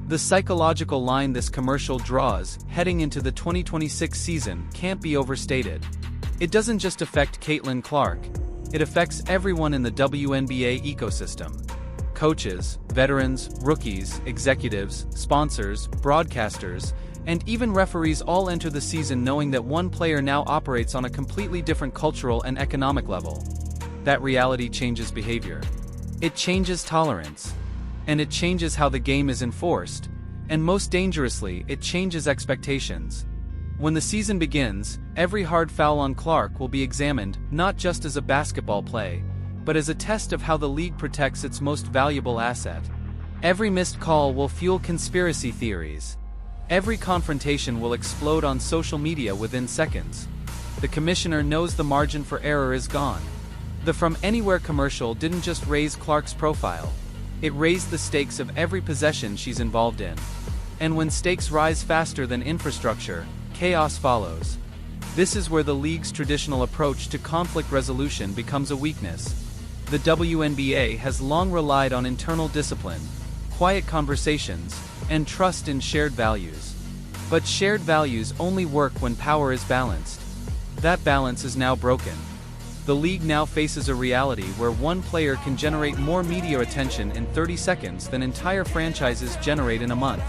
The psychological line this commercial draws, heading into the 2026 season, can't be overstated. It doesn't just affect Caitlin Clark, it affects everyone in the WNBA ecosystem. Coaches, veterans, rookies, executives, sponsors, broadcasters, and even referees all enter the season knowing that one player now operates on a completely different cultural and economic level. That reality changes behavior. It changes tolerance. And it changes how the game is enforced, and most dangerously, it changes expectations. When the season begins, every hard foul on Clark will be examined not just as a basketball play, but as a test of how the league protects its most valuable asset. Every missed call will fuel conspiracy theories. Every confrontation will explode on social media within seconds. The commissioner knows the margin for error is gone. The From Anywhere commercial didn't just raise Clark's profile. It raised the stakes of every possession she's involved in. And when stakes rise faster than infrastructure, chaos follows. This is where the league's traditional approach to conflict resolution becomes a weakness. The WNBA has long relied on internal discipline, quiet conversations, and trust in shared values. But shared values only work when power is balanced. That balance is now broken. The league now faces a reality where one player can generate more media attention in 30 seconds than entire franchises generate in a month.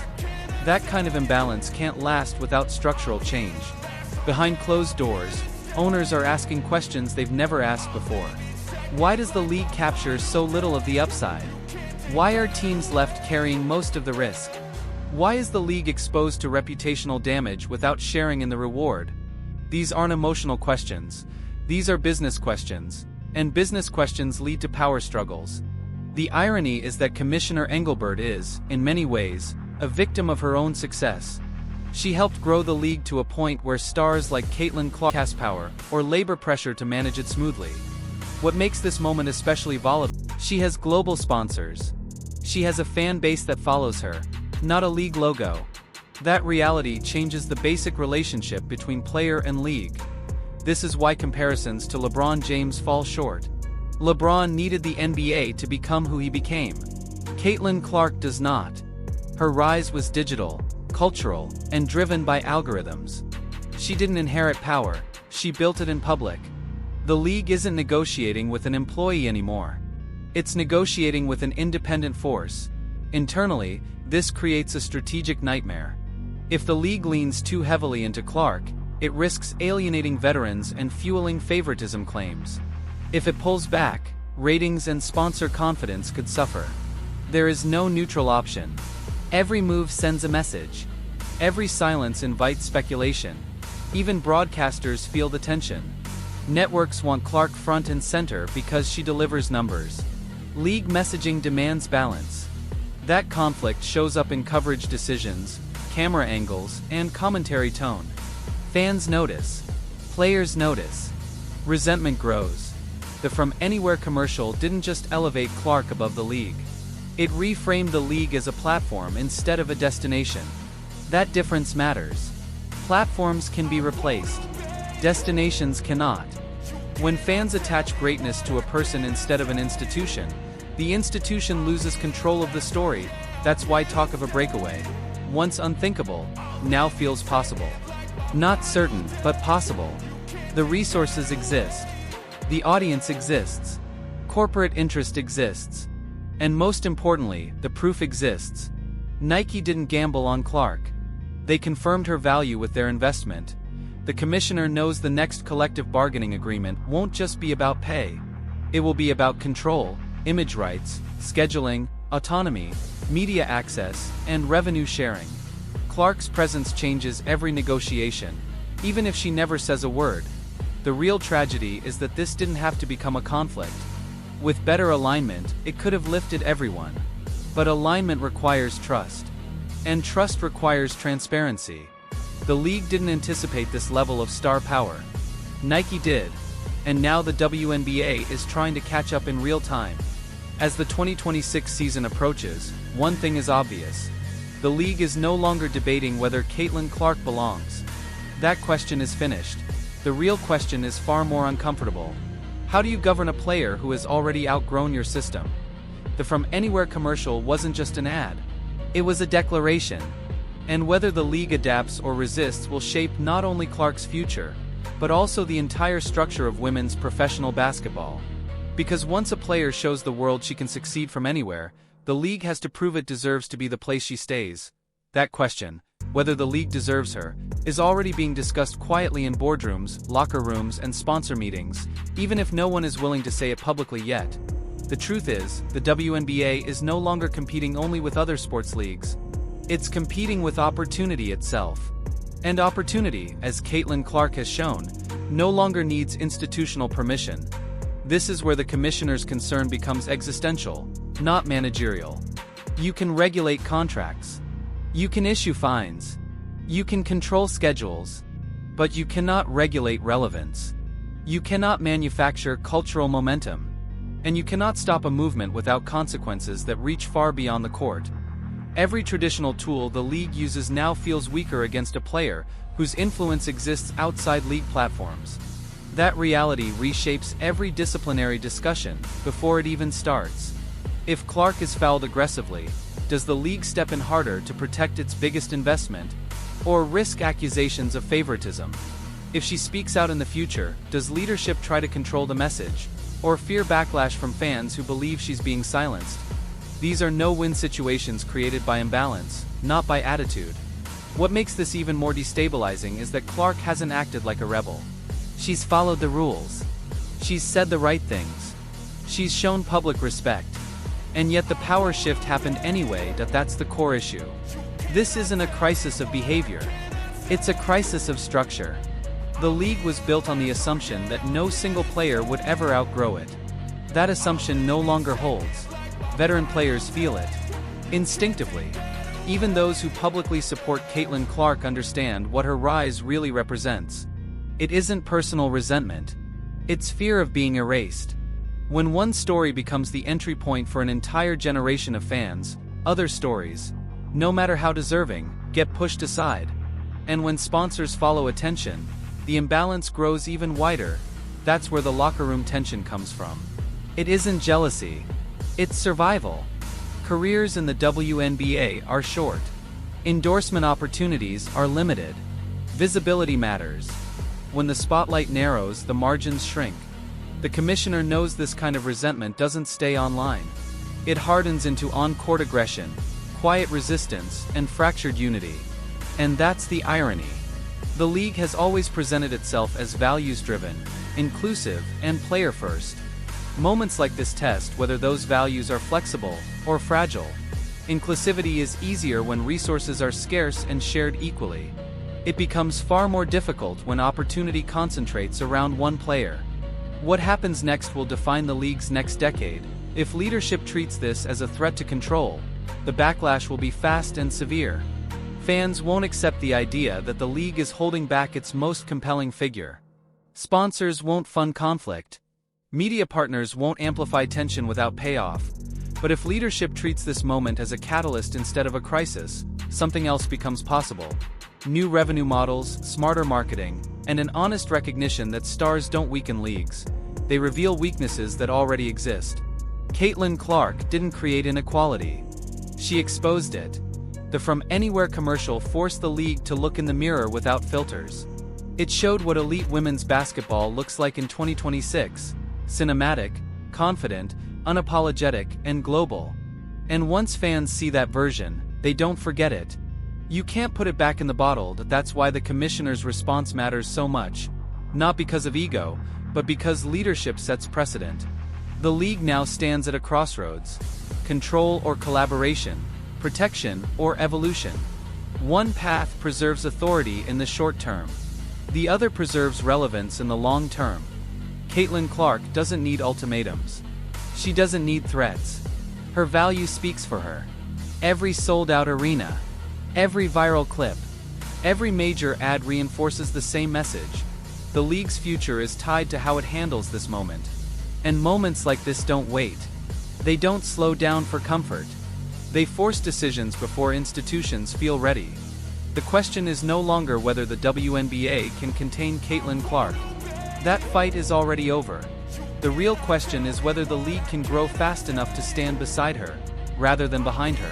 That kind of imbalance can't last without structural change. Behind closed doors, owners are asking questions they've never asked before. Why does the league capture so little of the upside? Why are teams left carrying most of the risk? Why is the league exposed to reputational damage without sharing in the reward? These aren't emotional questions. These are business questions, and business questions lead to power struggles. The irony is that Commissioner Engelbert is, in many ways, a victim of her own success. She helped grow the league to a point where stars like Caitlin Clark has power or labor pressure to manage it smoothly. What makes this moment especially volatile? She has global sponsors. She has a fan base that follows her, not a league logo. That reality changes the basic relationship between player and league. This is why comparisons to LeBron James fall short. LeBron needed the NBA to become who he became. Caitlin Clark does not. Her rise was digital, cultural, and driven by algorithms. She didn't inherit power, she built it in public. The league isn't negotiating with an employee anymore. It's negotiating with an independent force. Internally, this creates a strategic nightmare. If the league leans too heavily into Clark, it risks alienating veterans and fueling favoritism claims. If it pulls back, ratings and sponsor confidence could suffer. There is no neutral option. Every move sends a message. Every silence invites speculation. Even broadcasters feel the tension. Networks want Clark front and center because she delivers numbers. League messaging demands balance. That conflict shows up in coverage decisions, camera angles, and commentary tone. Fans notice. Players notice. Resentment grows. The From Anywhere commercial didn't just elevate Clark above the league. It reframed the league as a platform instead of a destination. That difference matters. Platforms can be replaced. Destinations cannot. When fans attach greatness to a person instead of an institution, the institution loses control of the story. That's why talk of a breakaway, once unthinkable, now feels possible. Not certain, but possible. The resources exist. The audience exists. Corporate interest exists. And most importantly, the proof exists. Nike didn't gamble on Clark. They confirmed her value with their investment. The commissioner knows the next collective bargaining agreement won't just be about pay. It will be about control, image rights, scheduling, autonomy, media access, and revenue sharing. Clark's presence changes every negotiation, even if she never says a word. The real tragedy is that this didn't have to become a conflict. With better alignment, it could have lifted everyone. But alignment requires trust. And trust requires transparency. The league didn't anticipate this level of star power. Nike did. And now the WNBA is trying to catch up in real time. As the 2026 season approaches, one thing is obvious. The league is no longer debating whether Caitlin Clark belongs. That question is finished. The real question is far more uncomfortable. How do you govern a player who has already outgrown your system? The From Anywhere commercial wasn't just an ad. It was a declaration. And whether the league adapts or resists will shape not only Clark's future, but also the entire structure of women's professional basketball. Because once a player shows the world she can succeed from anywhere, the league has to prove it deserves to be the place she stays. That question, whether the league deserves her, is already being discussed quietly in boardrooms, locker rooms, and sponsor meetings, even if no one is willing to say it publicly yet. The truth is, the WNBA is no longer competing only with other sports leagues. It's competing with opportunity itself. And opportunity, as Caitlin Clark has shown, no longer needs institutional permission. This is where the commissioner's concern becomes existential, not managerial. You can regulate contracts. You can issue fines. You can control schedules. But you cannot regulate relevance. You cannot manufacture cultural momentum. And you cannot stop a movement without consequences that reach far beyond the court. Every traditional tool the league uses now feels weaker against a player whose influence exists outside league platforms. That reality reshapes every disciplinary discussion before it even starts. If Clark is fouled aggressively, does the league step in harder to protect its biggest investment, or risk accusations of favoritism? If she speaks out in the future, does leadership try to control the message, or fear backlash from fans who believe she's being silenced? These are no-win situations created by imbalance, not by attitude. What makes this even more destabilizing is that Clark hasn't acted like a rebel. She's followed the rules. She's said the right things. She's shown public respect. And yet the power shift happened anyway. That's the core issue. This isn't a crisis of behavior. It's a crisis of structure. The league was built on the assumption that no single player would ever outgrow it. That assumption no longer holds. Veteran players feel it. Instinctively. Even those who publicly support Caitlin Clark understand what her rise really represents. It isn't personal resentment. It's fear of being erased. When one story becomes the entry point for an entire generation of fans, other stories, no matter how deserving, get pushed aside. And when sponsors follow attention, the imbalance grows even wider. That's where the locker room tension comes from. It isn't jealousy. It's survival. Careers in the WNBA are short. Endorsement opportunities are limited. Visibility matters. When the spotlight narrows, the margins shrink. The commissioner knows this kind of resentment doesn't stay online. It hardens into on-court aggression, quiet resistance, and fractured unity. And that's the irony. The league has always presented itself as values-driven, inclusive, and player-first. Moments like this test whether those values are flexible or fragile. Inclusivity is easier when resources are scarce and shared equally. It becomes far more difficult when opportunity concentrates around one player. What happens next will define the league's next decade. If leadership treats this as a threat to control, the backlash will be fast and severe. Fans won't accept the idea that the league is holding back its most compelling figure. Sponsors won't fund conflict. Media partners won't amplify tension without payoff. But if leadership treats this moment as a catalyst instead of a crisis, something else becomes possible. New revenue models, smarter marketing, and an honest recognition that stars don't weaken leagues. They reveal weaknesses that already exist. Caitlin Clark didn't create inequality. She exposed it. The From Anywhere commercial forced the league to look in the mirror without filters. It showed what elite women's basketball looks like in 2026. Cinematic, confident, unapologetic, and global. And once fans see that version, they don't forget it. You can't put it back in the bottle. That's why the commissioner's response matters so much. Not because of ego, but because leadership sets precedent. The league now stands at a crossroads. Control or collaboration, protection or evolution. One path preserves authority in the short term. The other preserves relevance in the long term. Caitlin Clark doesn't need ultimatums. She doesn't need threats. Her value speaks for her. Every sold-out arena, every viral clip, every major ad reinforces the same message. The league's future is tied to how it handles this moment. And moments like this don't wait. They don't slow down for comfort. They force decisions before institutions feel ready. The question is no longer whether the WNBA can contain Caitlin Clark. That fight is already over. The real question is whether the league can grow fast enough to stand beside her, rather than behind her.